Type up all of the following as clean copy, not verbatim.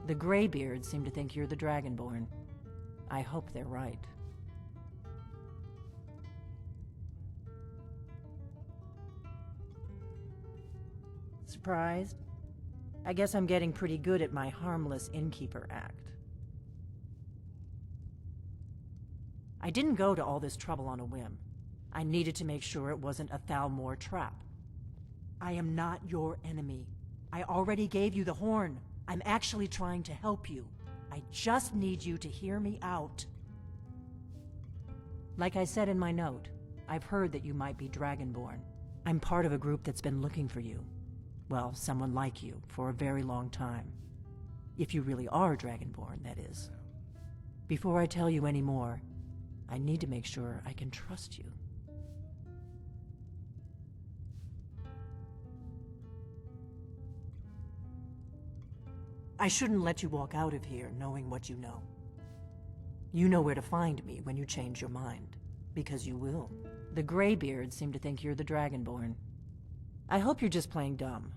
The Greybeards seem to think you're the Dragonborn. I hope they're right. Surprised? I guess I'm getting pretty good at my harmless innkeeper act. I didn't go to all this trouble on a whim. I needed to make sure it wasn't a Thalmor trap. I am not your enemy. I already gave you the horn. I'm actually trying to help you. I just need you to hear me out. Like I said in my note, I've heard that you might be Dragonborn. I'm part of a group that's been looking for you. Well, someone like you, for a very long time. If you really are Dragonborn, that is. Before I tell you any more, I need to make sure I can trust you. I shouldn't let you walk out of here knowing what you know. You know where to find me when you change your mind, because you will. The Greybeards seem to think you're the Dragonborn. I hope you're just playing dumb.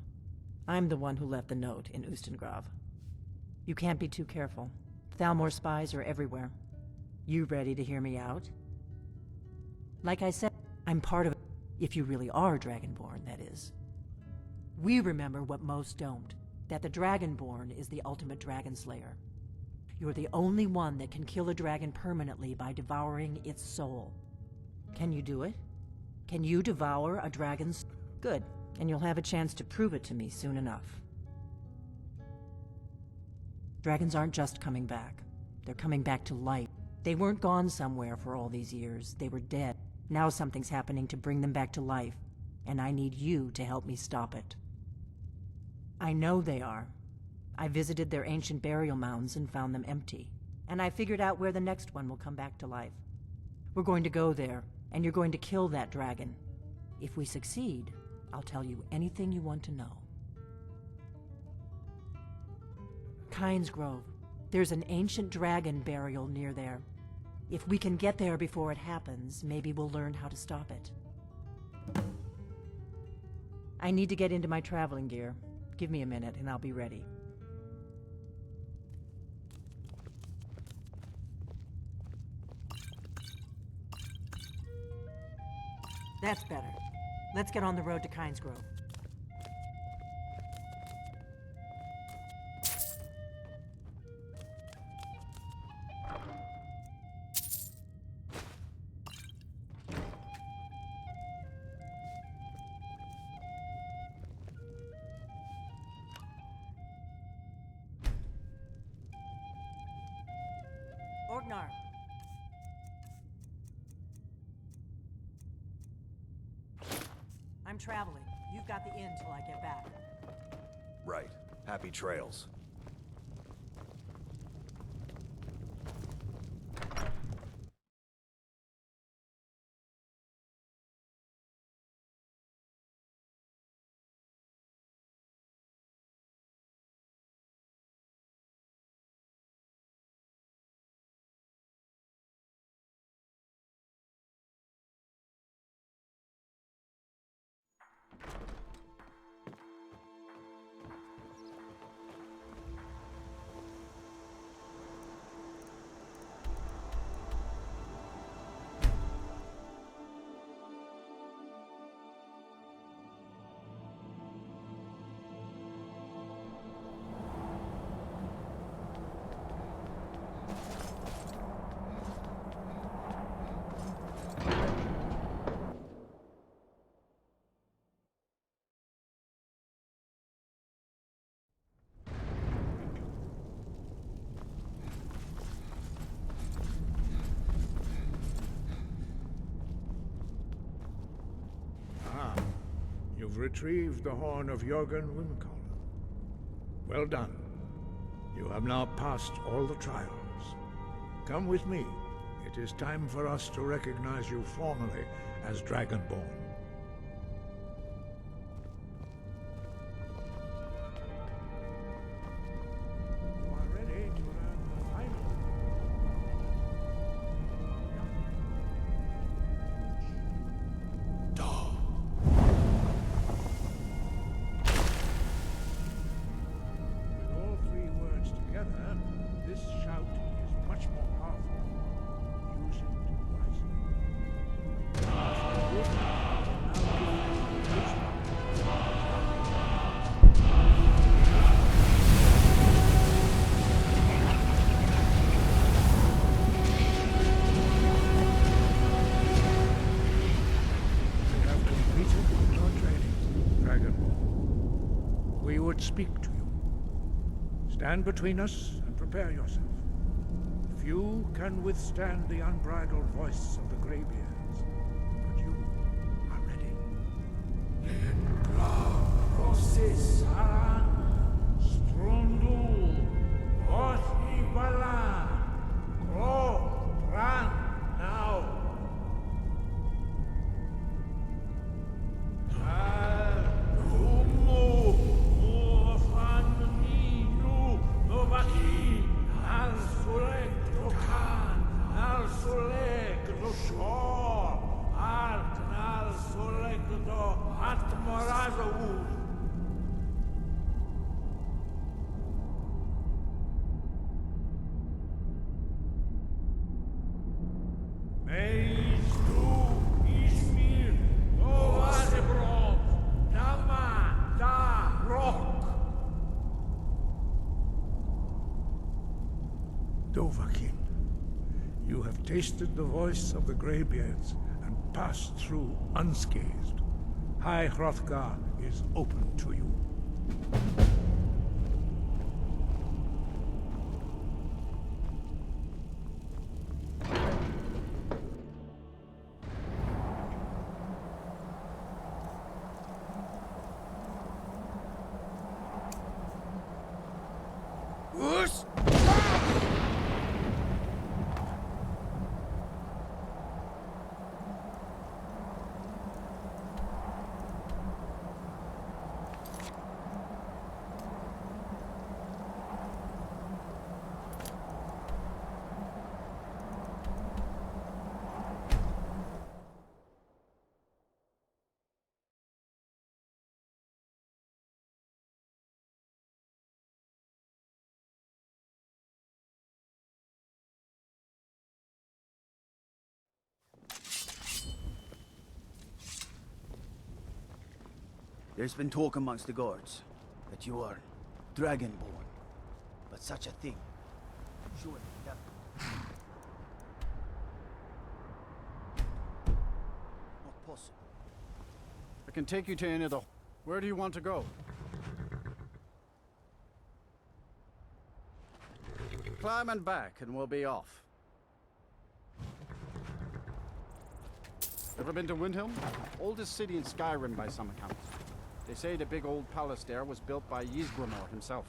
I'm the one who left the note in Ustengrav. You can't be too careful. Thalmor spies are everywhere. You ready to hear me out? Like I said, I'm part of it, if you really are Dragonborn, that is. We remember what most don't, that the Dragonborn is the ultimate dragon slayer. You're the only one that can kill a dragon permanently by devouring its soul. Can you do it? Can you devour a dragon's? Good, and you'll have a chance to prove it to me soon enough. Dragons aren't just coming back. They're coming back to life. They weren't gone somewhere for all these years. They were dead. Now something's happening to bring them back to life, and I need you to help me stop it. I know they are. I visited their ancient burial mounds and found them empty, and I figured out where the next one will come back to life. We're going to go there, and you're going to kill that dragon. If we succeed, I'll tell you anything you want to know. Kynes Grove. There's an ancient dragon burial near there. If we can get there before it happens, maybe we'll learn how to stop it. I need to get into my traveling gear. Give me a minute and I'll be ready. That's better. Let's get on the road to Kynes Grove. Orgnar. I'm traveling. You've got the inn till I get back. Right. Happy trails. You've retrieved the horn of Jörgen Windcaller. Well done. You have now passed all the trials. Come with me. It is time for us to recognize you formally as Dragonborn. You are ready to learn the final. With all three words together, speak to you. Stand between us and prepare yourself. Few can withstand the unbridled voice of the Greybeards, but you are ready. Dovahkiin, you have tasted the voice of the Greybeards and passed through unscathed. High Hrothgar is open to you. There's been talk amongst the guards that you are dragonborn, but such a thing, surely that... not possible. I can take you to any of the... Where do you want to go? Climb and back, and we'll be off. Ever been to Windhelm? Oldest city in Skyrim by some accounts. They say the big old palace there was built by Ysgramor himself.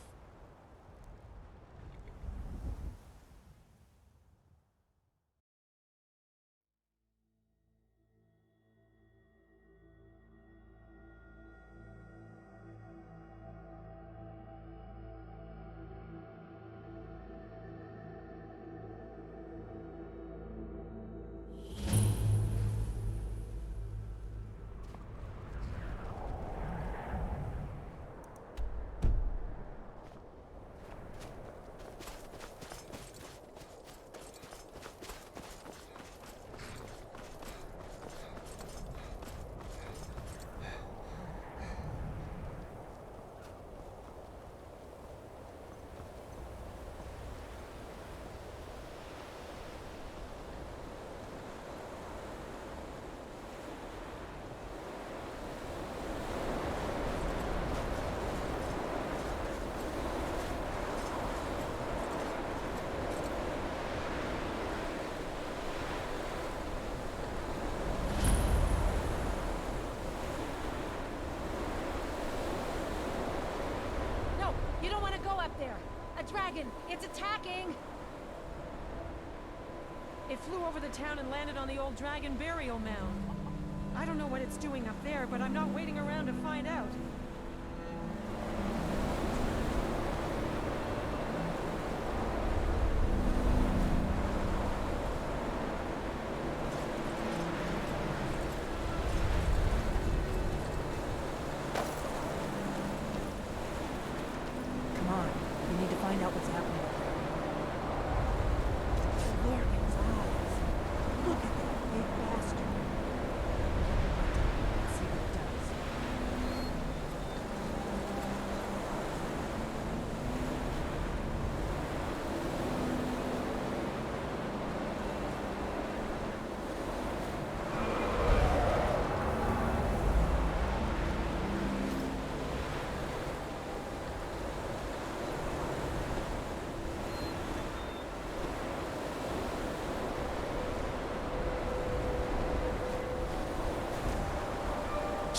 You don't want to go up there! A dragon! It's attacking! It flew over the town and landed on the old dragon burial mound. I don't know what it's doing up there, but I'm not waiting around to find out. Come on, we need to find out what's happening up there. Look at his eyes. Look at that big bastard. Let's see what it does.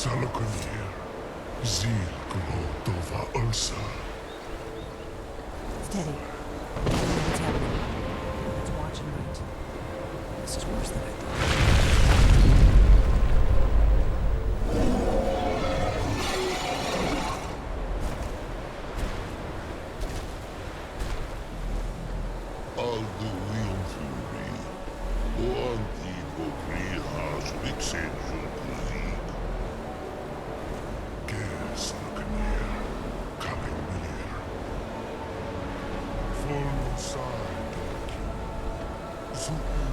Salakunir, Zil Glodova Ursa. Steady. What's happening? Let's watch and wait. This is worse than I thought. Aldo Wilfuri, o antigo Grihas Vixenjo Kuzik. Ger Salakunir, Kalimir. Follow side, Zuku,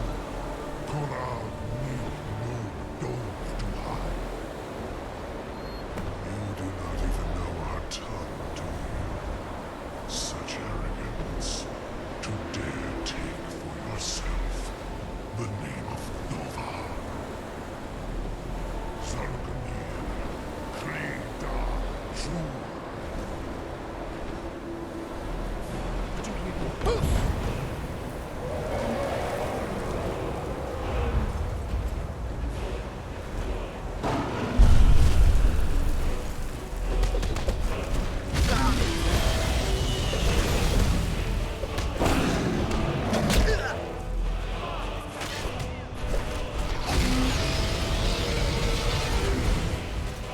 Korab, need no dove to hide. You do not even know our tongue, do you? Such arrogance, to dare take for yourself the name of Nova. Zarganir, Krida, Zul.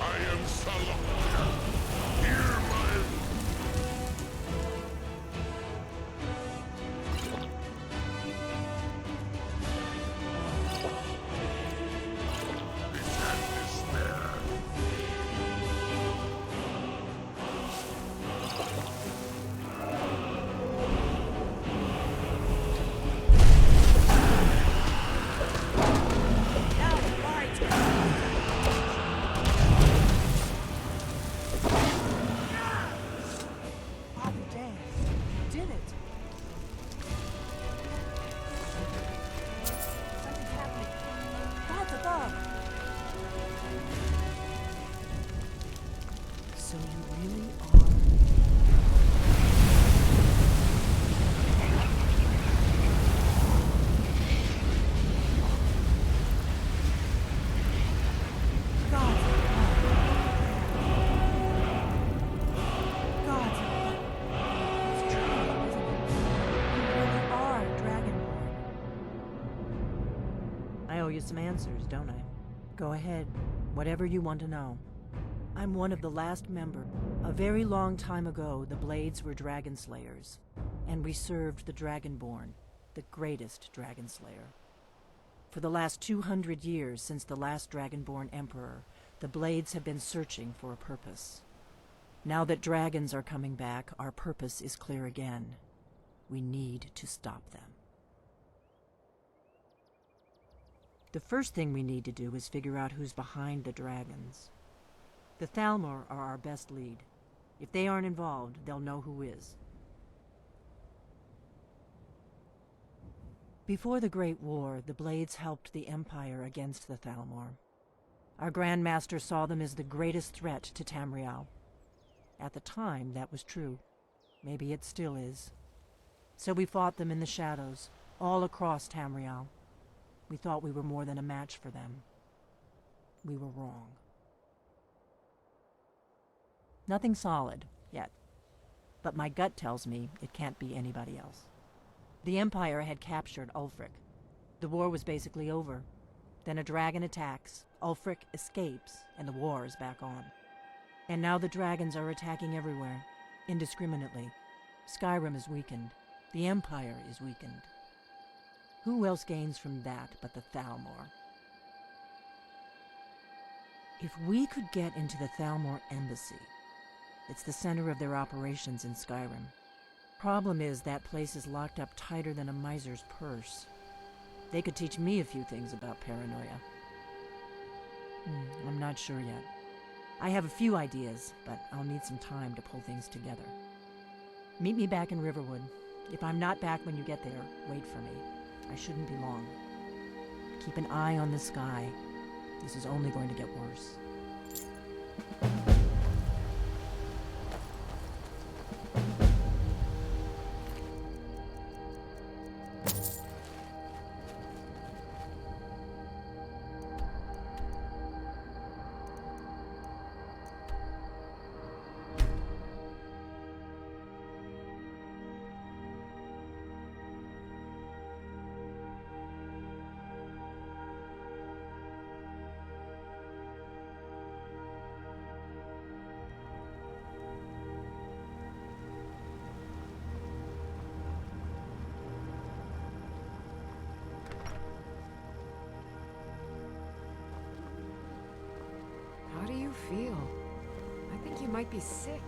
I am Salakir. Hear my... Is that despair? I'll be damned. You did it. Something's happening. God's above. So you really are. God's above. God's above. It's true, isn't it? You really are Dragonborn. I owe you some answers, don't I? Go ahead. Whatever you want to know. I'm one of the last member. A very long time ago, the Blades were Dragon Slayers, and we served the Dragonborn, the greatest Dragon Slayer. For the last 200 years since the last Dragonborn Emperor, the Blades have been searching for a purpose. Now that dragons are coming back, our purpose is clear again. We need to stop them. The first thing we need to do is figure out who's behind the dragons. The Thalmor are our best lead. If they aren't involved, they'll know who is. Before the Great War, the Blades helped the Empire against the Thalmor. Our Grand Master saw them as the greatest threat to Tamriel. At the time, that was true. Maybe it still is. So we fought them in the shadows, all across Tamriel. We thought we were more than a match for them. We were wrong. Nothing solid, yet. But my gut tells me it can't be anybody else. The Empire had captured Ulfric. The war was basically over. Then a dragon attacks, Ulfric escapes, and the war is back on. And now the dragons are attacking everywhere, indiscriminately. Skyrim is weakened. The Empire is weakened. Who else gains from that but the Thalmor? If we could get into the Thalmor embassy, it's the center of their operations in Skyrim. Problem is, that place is locked up tighter than a miser's purse. They could teach me a few things about paranoia. I'm not sure yet. I have a few ideas, but I'll need some time to pull things together. Meet me back in Riverwood. If I'm not back when you get there, wait for me. I shouldn't be long. Keep an eye on the sky. This is only going to get worse. might be sick.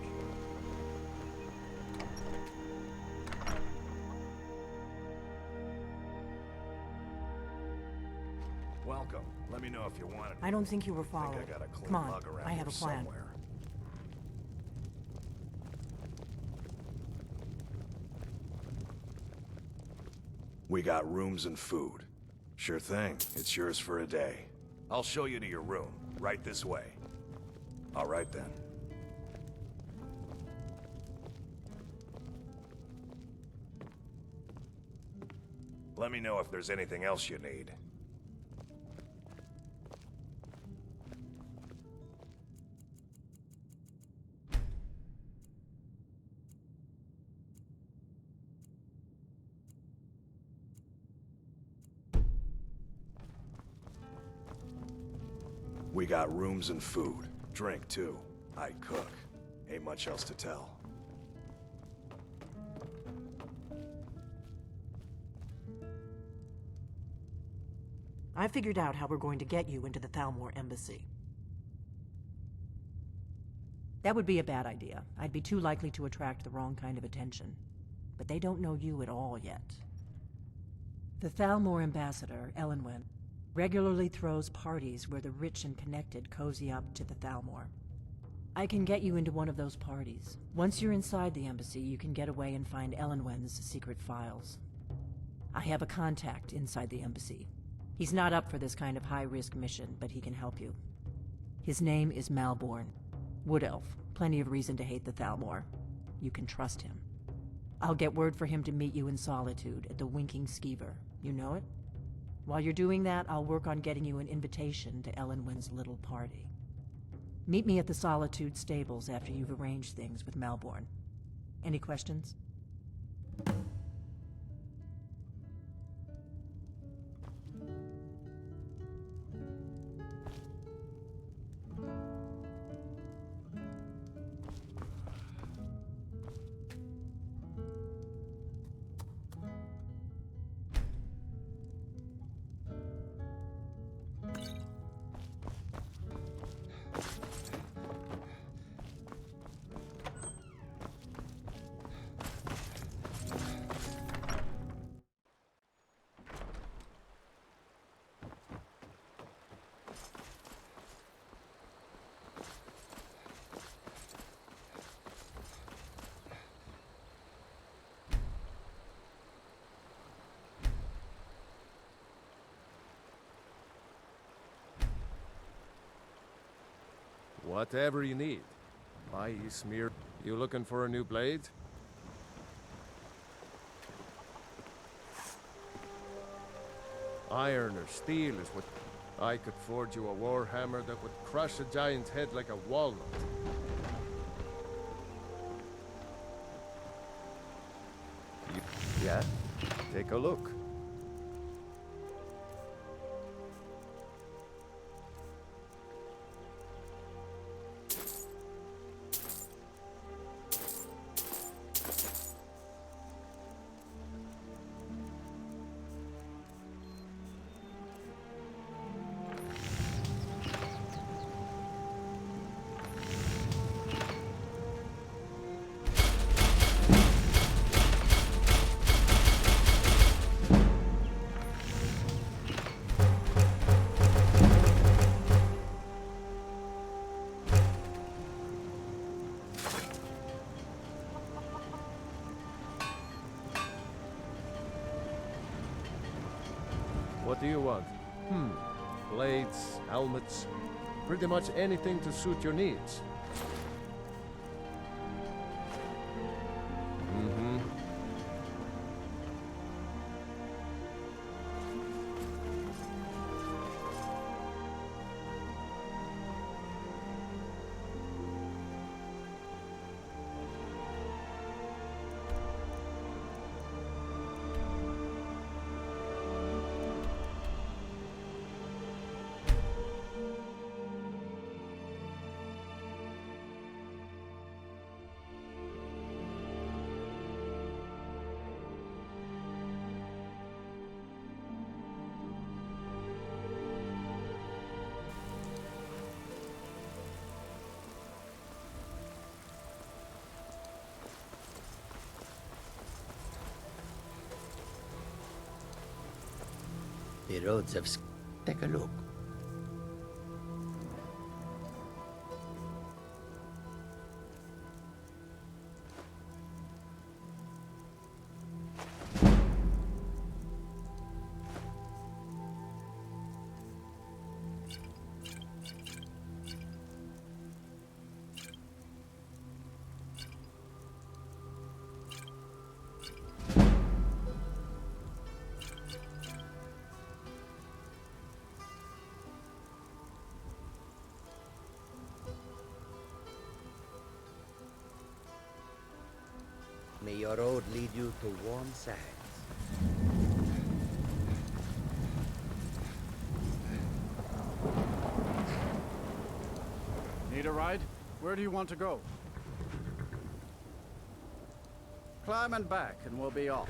Welcome. Let me know if you want it. I don't think you were I followed. think I got a clean Come on, mug around I have a here plan. somewhere. We got rooms and food. Sure thing. It's yours for a day. I'll show you to your room. Right this way. All right then. Let me know if there's anything else you need. We got rooms and food. Drink, too. I cook. Ain't much else to tell. I figured out how we're going to get you into the Thalmor embassy. That would be a bad idea. I'd be too likely to attract the wrong kind of attention. But they don't know you at all yet. The Thalmor ambassador, Elenwen, regularly throws parties where the rich and connected cozy up to the Thalmor. I can get you into one of those parties. Once you're inside the embassy, you can get away and find Elenwen's secret files. I have a contact inside the embassy. He's not up for this kind of high-risk mission, but he can help you. His name is Malborn. Wood Elf. Plenty of reason to hate the Thalmor. You can trust him. I'll get word for him to meet you in Solitude at the Winking Skeever. You know it? While you're doing that, I'll work on getting you an invitation to Elenwen's little party. Meet me at the Solitude stables after you've arranged things with Malborn. Any questions? Whatever you need. My Ismir. You looking for a new blade? Iron or steel is what... I could forge you a warhammer that would crush a giant's head like a walnut. Yeah? Take a look. What do you want? Blades, helmets, pretty much anything to suit your needs. The roads have... Take a look. May your road lead you to warm sands. Need a ride? Where do you want to go? Climb and back, and we'll be off.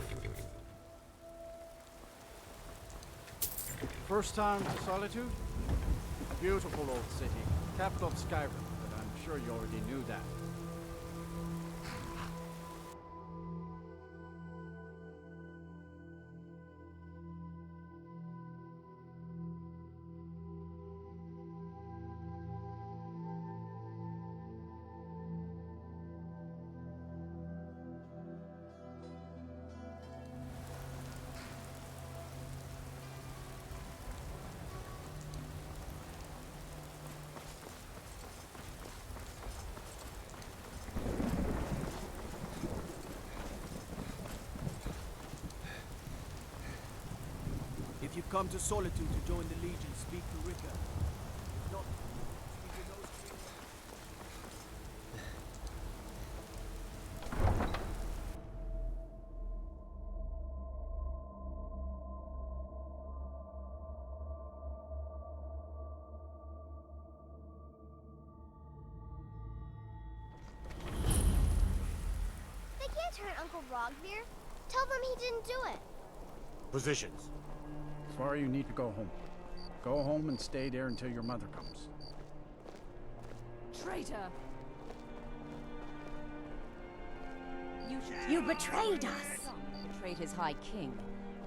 First time to Solitude? Beautiful old city, capital of Skyrim, but I'm sure you already knew that. If you come to Solitude to join the Legion, speak to Rika. Not speak to those three. They can't turn Uncle Rogvir. Tell them he didn't do it. Positions. Svar, you need to go home. Go home and stay there until your mother comes. Traitor! You betrayed us! Betrayed his High King.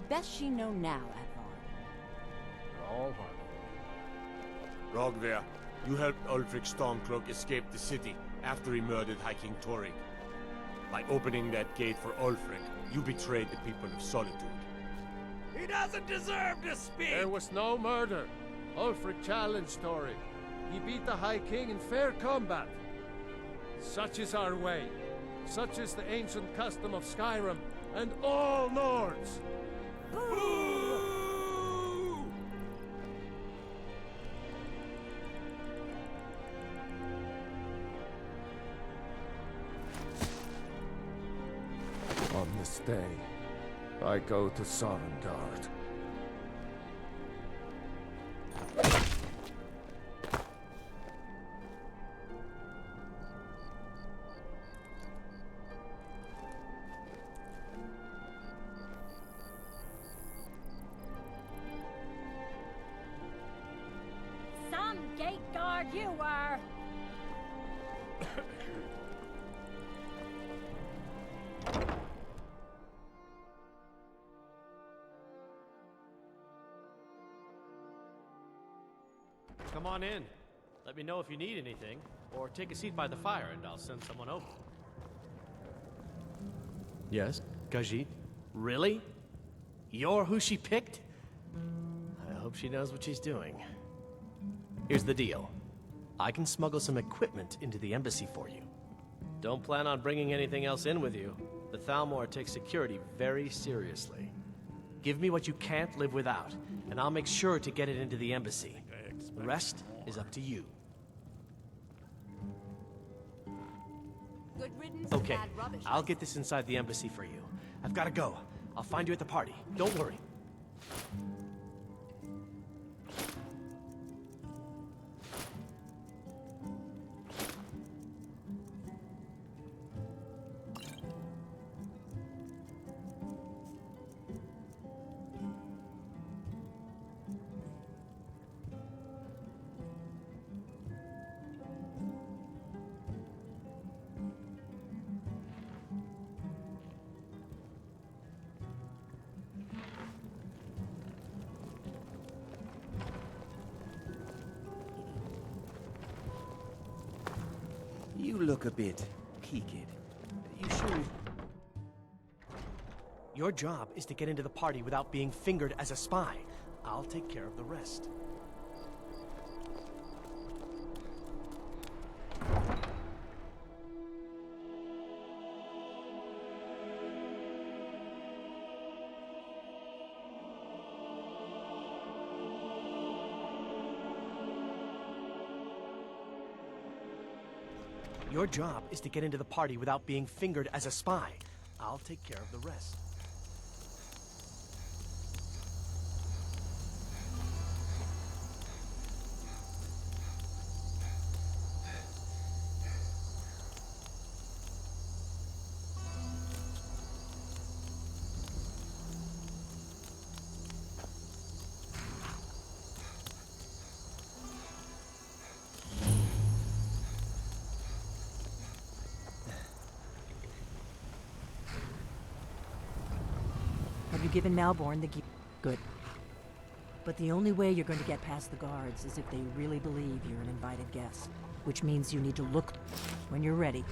Best she know now, Advar. We're all hard. Rogver, you helped Ulfric Stormcloak escape the city after he murdered High King Torrig. By opening that gate for Ulfric, you betrayed the people of Solitude. He doesn't deserve to speak! There was no murder. Ulfric challenged Torrig. He beat the High King in fair combat. Such is our way. Such is the ancient custom of Skyrim and all Nords. Boo! On this day, I go to Sovngarde. Some gate guard you were! Come on in. Let me know if you need anything, or take a seat by the fire and I'll send someone over. Yes, Khajiit? Really? You're who she picked? I hope she knows what she's doing. Here's the deal. I can smuggle some equipment into the embassy for you. Don't plan on bringing anything else in with you. The Thalmor takes security very seriously. Give me what you can't live without, and I'll make sure to get it into the embassy. The rest is up to you. Good riddance of Okay, bad rubbish. I'll get this inside the embassy for you. I've gotta go. I'll find you at the party. Don't worry. look a bit peaked. You should. Your job is to get into the party without being fingered as a spy. I'll take care of the rest. Your job is to get into the party without being fingered as a spy. I'll take care of the rest. Have you given Malborn the Good. But the only way you're going to get past the guards is if they really believe you're an invited guest. Which means you need to look when you're ready.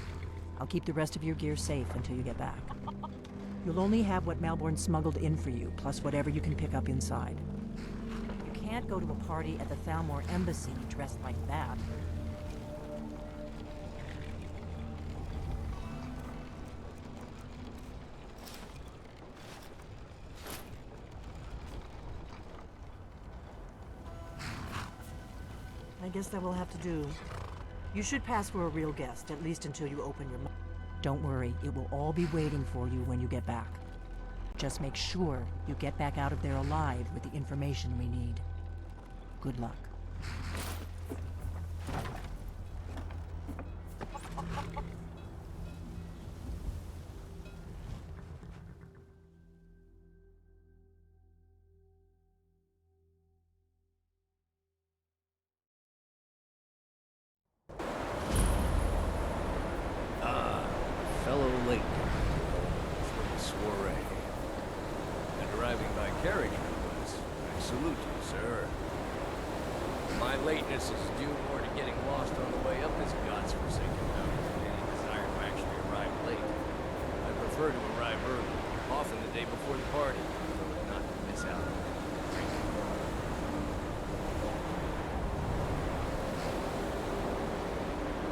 I'll keep the rest of your gear safe until you get back. You'll only have what Malborn smuggled in for you, plus whatever you can pick up inside. You can't go to a party at the Thalmor Embassy dressed like that. I guess that will have to do. You should pass for a real guest, at least until you open your mouth. Don't worry, it will all be waiting for you when you get back. Just make sure you get back out of there alive with the information we need. Good luck. Fellow late for the soiree. And arriving by carriage was. I salute you, sir. My lateness is due more to getting lost on the way up this godforsaken mountain than any desire to actually arrive late. I prefer to arrive early, often the day before the party, so as not to miss out on drinking.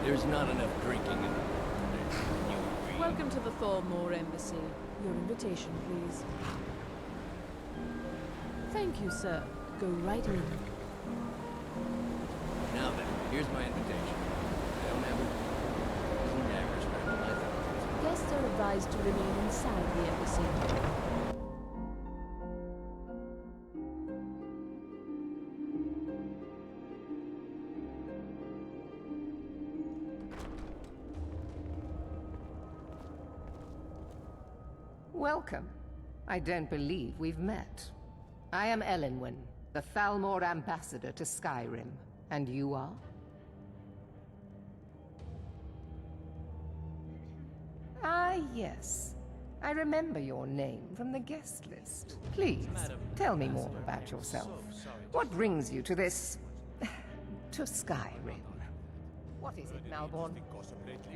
There's not enough drinking in the Welcome to the Thalmor Embassy. Your invitation, please. Thank you, sir. Go right in. Now then, here's my invitation. I don't have some daggers for my life. Guests are advised to remain inside the embassy. Welcome. I don't believe we've met. I am Elenwen, the Thalmor ambassador to Skyrim. And you are? Ah, yes. I remember your name from the guest list. Please, tell me more about yourself. What brings you to this... to Skyrim? What is it, Malborn?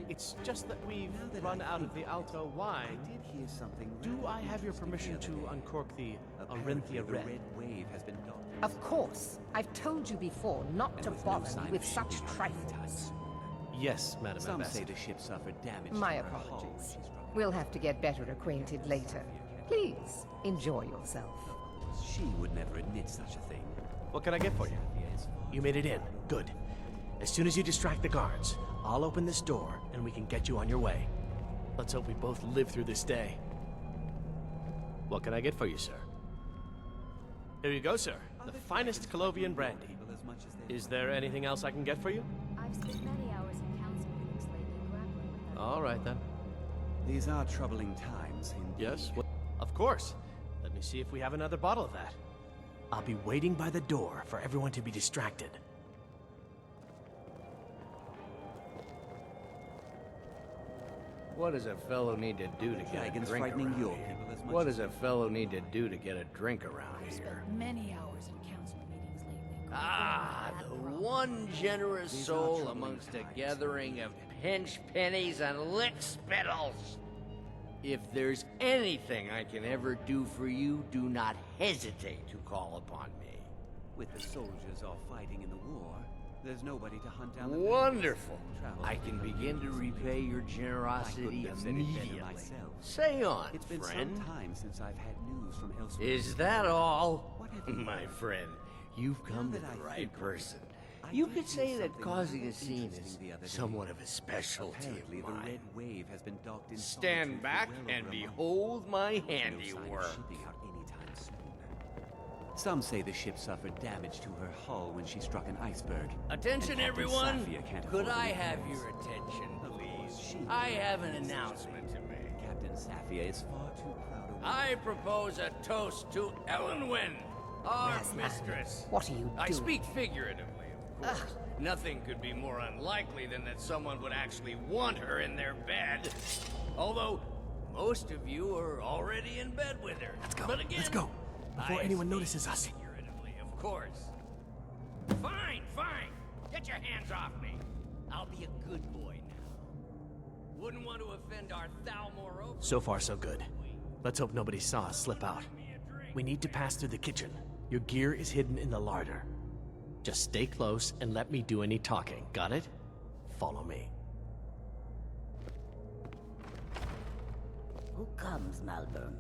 It's just that we've run out of the Alto wine. I did hear something. Do I have your permission to uncork the Arinthia Red? Wave has been done. Of course. I've told you before not to bother me with such trifles. Yes, Madam Some Ambassador. say the ship suffered damage. My apologies. We'll have to get better acquainted later. Please, enjoy yourself. She would never admit such a thing. What can I get for you? You made it in. Good. As soon as you distract the guards, I'll open this door and we can get you on your way. Let's hope we both live through this day. What can I get for you, sir? Here you go, sir. The finest Colovian brandy. Is there anything else I can get for you? I've spent many hours in council meetings lately grappling with that. All right, then. These are troubling times, indeed. Yes? Of course. Let me see if we have another bottle of that. I'll be waiting by the door for everyone to be distracted. What does a fellow need to do to get a Dragons drink frightening around your here? people as much What as does a fellow need to do to get a drink around I've here? spent many hours in council meetings lately. Ah, the one generous soul amongst a gathering of pinch pennies and lick spittles. If there's anything I can ever do for you, do not hesitate to call upon me. With the soldiers all fighting in the war, there's nobody to hunt down the Wonderful. I can begin to repay your generosity immediately. Say on, It's been friend. some time since I've had news from elsewhere. Is that all? What have you My heard? friend, you've come to the right person. You could say that causing a scene is somewhat of a specialty Apparently, of the mine. Red Wave has been docked in Stand back and behold my handiwork. Shipping out anytime soon. Some say the ship suffered damage to her hull when she struck an iceberg. Attention, And Captain everyone! Safia can't Could afford I the have repairs. your attention, please? She I have an is announcement to make. Captain Safia is far too proud a woman. I propose a toast to Elenwen, our Yes, mistress. What are you I doing? speak figuratively, of course. Nothing could be more unlikely than that someone would actually want her in their bed. Although, most of you are already in bed with her. Let's go. But again, Let's go. Before I anyone speak notices us. Figuratively, of course. Fine, fine. Get your hands off me. I'll be a good boy now. Wouldn't want to offend our Thalmor over. So far, so good. Let's hope nobody saw us slip out. We need to pass through the kitchen. Your gear is hidden in the larder. Just stay close and let me do any talking. Got it? Follow me. Who comes, Malvern?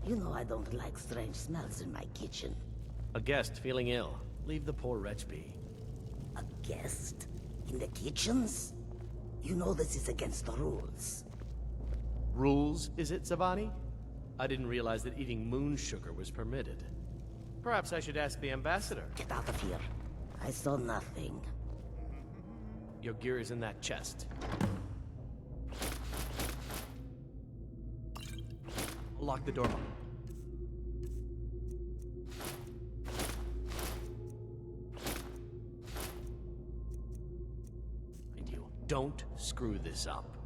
You know I don't like strange smells in my kitchen. A guest feeling ill. Leave the poor wretch be. A guest? In the kitchens? You know this is against the rules. Rules, is it, Zavani? I didn't realize that eating moon sugar was permitted. Perhaps I should ask the ambassador. Get out of here. I saw nothing. Your gear is in that chest. Lock the door. And you, don't screw this up.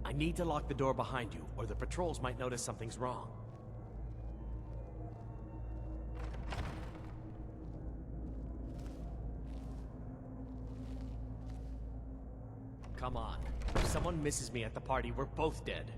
I need to lock the door behind you, or the patrols might notice something's wrong. Come on. If someone misses me at the party, we're both dead.